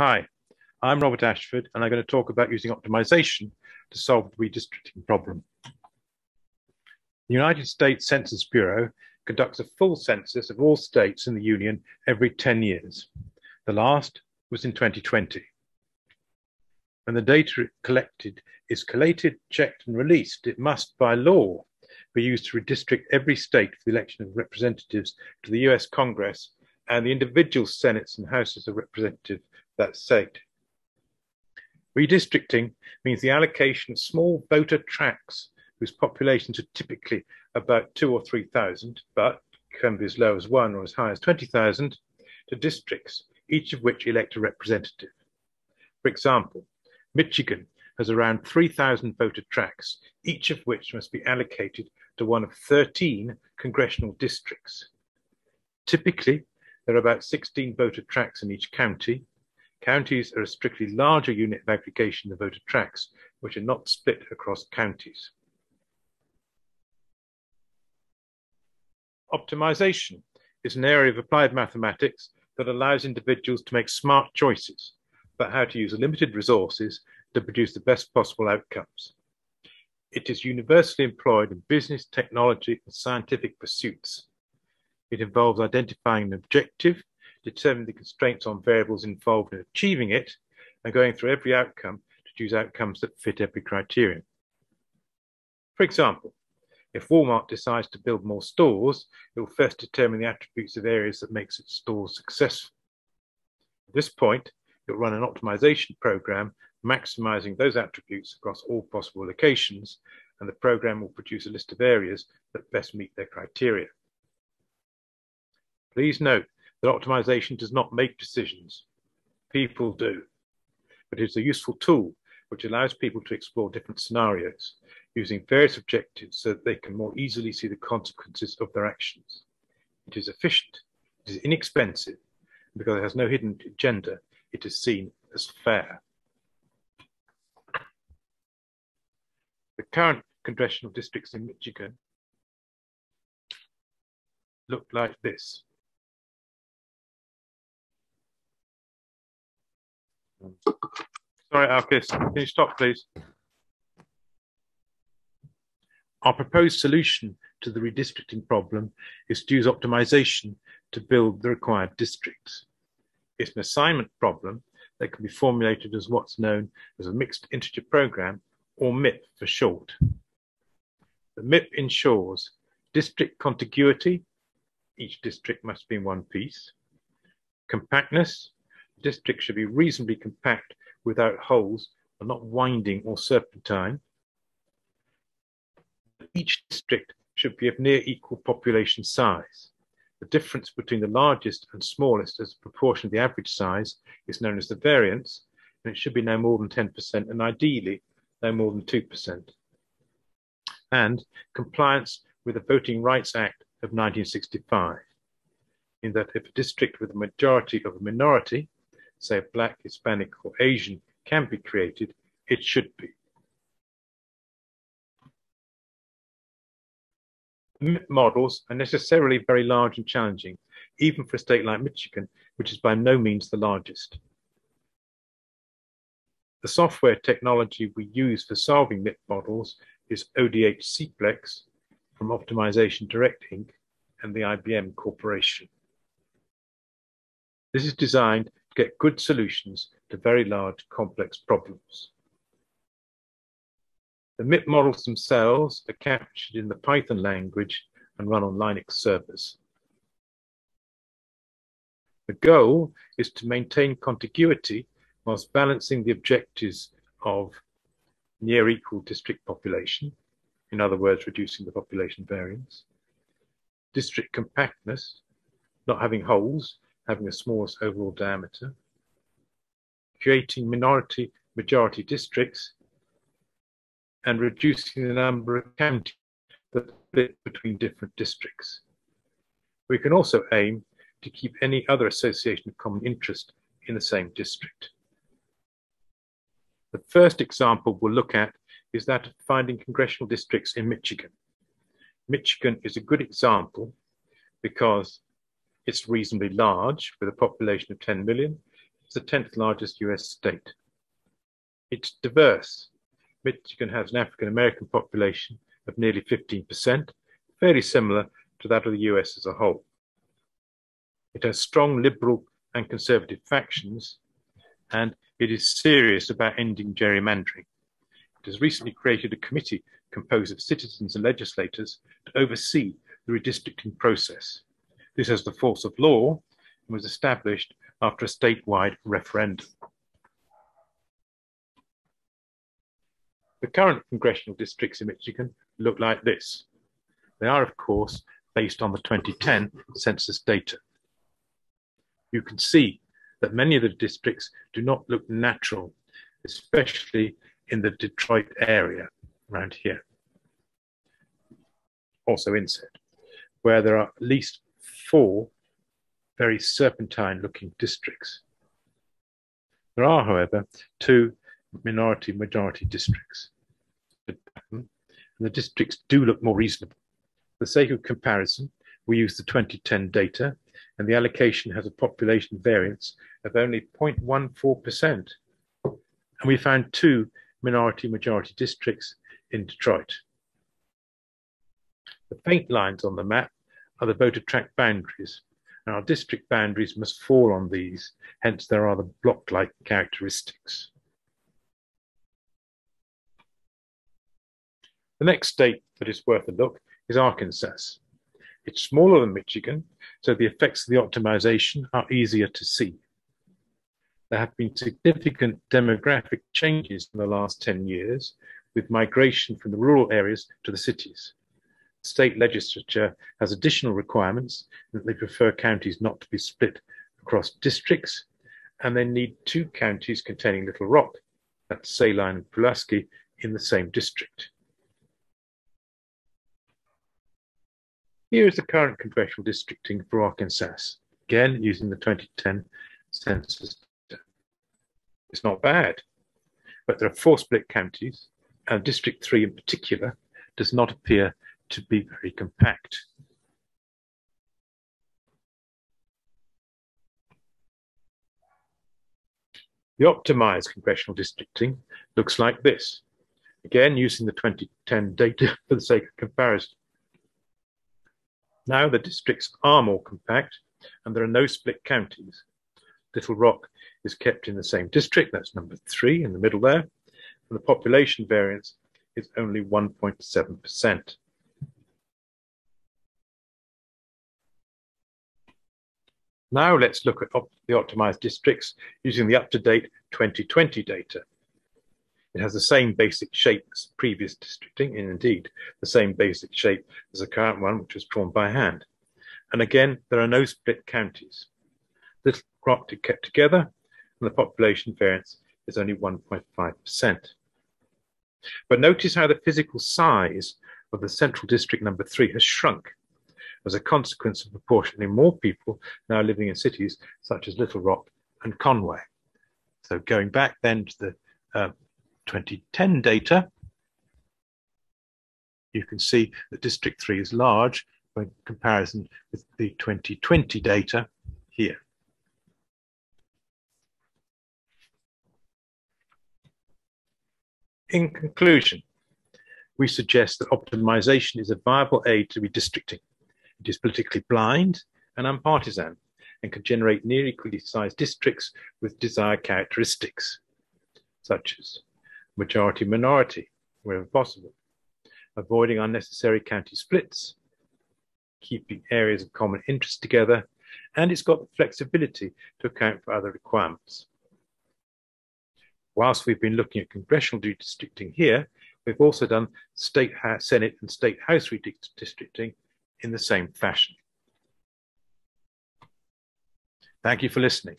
Hi, I'm Robert Ashford, and I'm going to talk about using optimization to solve the redistricting problem. The United States Census Bureau conducts a full census of all states in the Union every 10 years. The last was in 2020. When the data collected is collated, checked, and released, it must, by law, be used to redistrict every state for the election of representatives to the US Congress and the individual Senates and Houses of Representatives of that state. Redistricting means the allocation of small voter tracts whose populations are typically about 2,000 or 3,000, but can be as low as 1 or as high as 20,000, to districts, each of which elect a representative. For example, Michigan has around 3,000 voter tracts, each of which must be allocated to one of 13 congressional districts. Typically, there are about 16 voter tracts in each county. Counties are a strictly larger unit of aggregation than voter tracts, which are not split across counties. Optimization is an area of applied mathematics that allows individuals to make smart choices about how to use limited resources to produce the best possible outcomes. It is universally employed in business, technology, and scientific pursuits. It involves identifying an objective, determining the constraints on variables involved in achieving it, and going through every outcome to choose outcomes that fit every criterion. For example, if Walmart decides to build more stores, it will first determine the attributes of areas that makes its stores successful. At this point, it will run an optimization program maximizing those attributes across all possible locations, and the program will produce a list of areas that best meet their criteria. Please note that optimization does not make decisions. People do. But it is a useful tool which allows people to explore different scenarios using various objectives so that they can more easily see the consequences of their actions. It is efficient, it is inexpensive, and because it has no hidden agenda, it is seen as fair. The current congressional districts in Michigan look like this. Sorry, Alkis, can you stop, please? Our proposed solution to the redistricting problem is to use optimization to build the required districts. It's an assignment problem that can be formulated as what's known as a mixed integer program, or MIP for short. The MIP ensures district contiguity, each district must be in one piece, compactness, the district should be reasonably compact without holes and not winding or serpentine. Each district should be of near equal population size. The difference between the largest and smallest as a proportion of the average size is known as the variance, and it should be no more than 10% and ideally no more than 2%. And compliance with the Voting Rights Act of 1965, in that if a district with a majority of a minority, say Black, Hispanic, or Asian, can be created, it should be. MIP models are necessarily very large and challenging, even for a state like Michigan, which is by no means the largest. The software technology we use for solving MIP models is ODH-Cplex from Optimization Direct Inc. and the IBM Corporation. This is designed to get good solutions to very large, complex problems. The MIP models themselves are captured in the Python language and run on Linux servers. The goal is to maintain contiguity whilst balancing the objectives of near equal district population, in other words, reducing the population variance, district compactness, not having holes, having the smallest overall diameter, creating minority-majority districts, and reducing the number of counties that split between different districts. We can also aim to keep any other association of common interest in the same district. The first example we'll look at is that of finding congressional districts in Michigan. Michigan is a good example because it's reasonably large with a population of 10 million. is the 10th largest US state. It's diverse. Michigan has an African American population of nearly 15%, fairly similar to that of the US as a whole. It has strong liberal and conservative factions, and it is serious about ending gerrymandering. It has recently created a committee composed of citizens and legislators to oversee the redistricting process. This has the force of law and was established after a statewide referendum. The current congressional districts in Michigan look like this. They are, of course, based on the 2010 census data. You can see that many of the districts do not look natural, especially in the Detroit area around here, also inset, where there are at least 4 very serpentine-looking districts. There are, however, 2 minority-majority districts. And the districts do look more reasonable. For the sake of comparison, we use the 2010 data, and the allocation has a population variance of only 0.14%. And we found 2 minority-majority districts in Detroit. The faint lines on the map are the voter tract boundaries, and our district boundaries must fall on these, hence there are the block-like characteristics. The next state that is worth a look is Arkansas. It's smaller than Michigan, so the effects of the optimization are easier to see. There have been significant demographic changes in the last 10 years, with migration from the rural areas to the cities. The state legislature has additional requirements that they prefer counties not to be split across districts, and they need 2 counties containing Little Rock, that's Saline and Pulaski, in the same district. Here is the current congressional districting for Arkansas, again using the 2010 census data. It's not bad, but there are 4 split counties, and District 3 in particular does not appear to be very compact. The optimized congressional districting looks like this, again using the 2010 data for the sake of comparison. Now the districts are more compact and there are no split counties. Little Rock is kept in the same district, that's number 3 in the middle there, and the population variance is only 1.7%. Now let's look at the optimized districts using the up-to-date 2020 data. It has the same basic shape as previous districting, and indeed the same basic shape as the current one, which was drawn by hand. And again, there are no split counties. Little Rock is kept together, and the population variance is only 1.5%. But notice how the physical size of the central district number 3 has shrunk as a consequence of proportionally more people now living in cities such as Little Rock and Conway. So going back then to the 2010 data, you can see that District 3 is large in comparison with the 2020 data here. In conclusion, we suggest that optimization is a viable aid to redistricting. It is politically blind and unpartisan and can generate near equally sized districts with desired characteristics, such as majority-minority, wherever possible, avoiding unnecessary county splits, keeping areas of common interest together, and it's got the flexibility to account for other requirements. Whilst we've been looking at congressional redistricting here, we've also done state Senate and state House redistricting in the same fashion. Thank you for listening.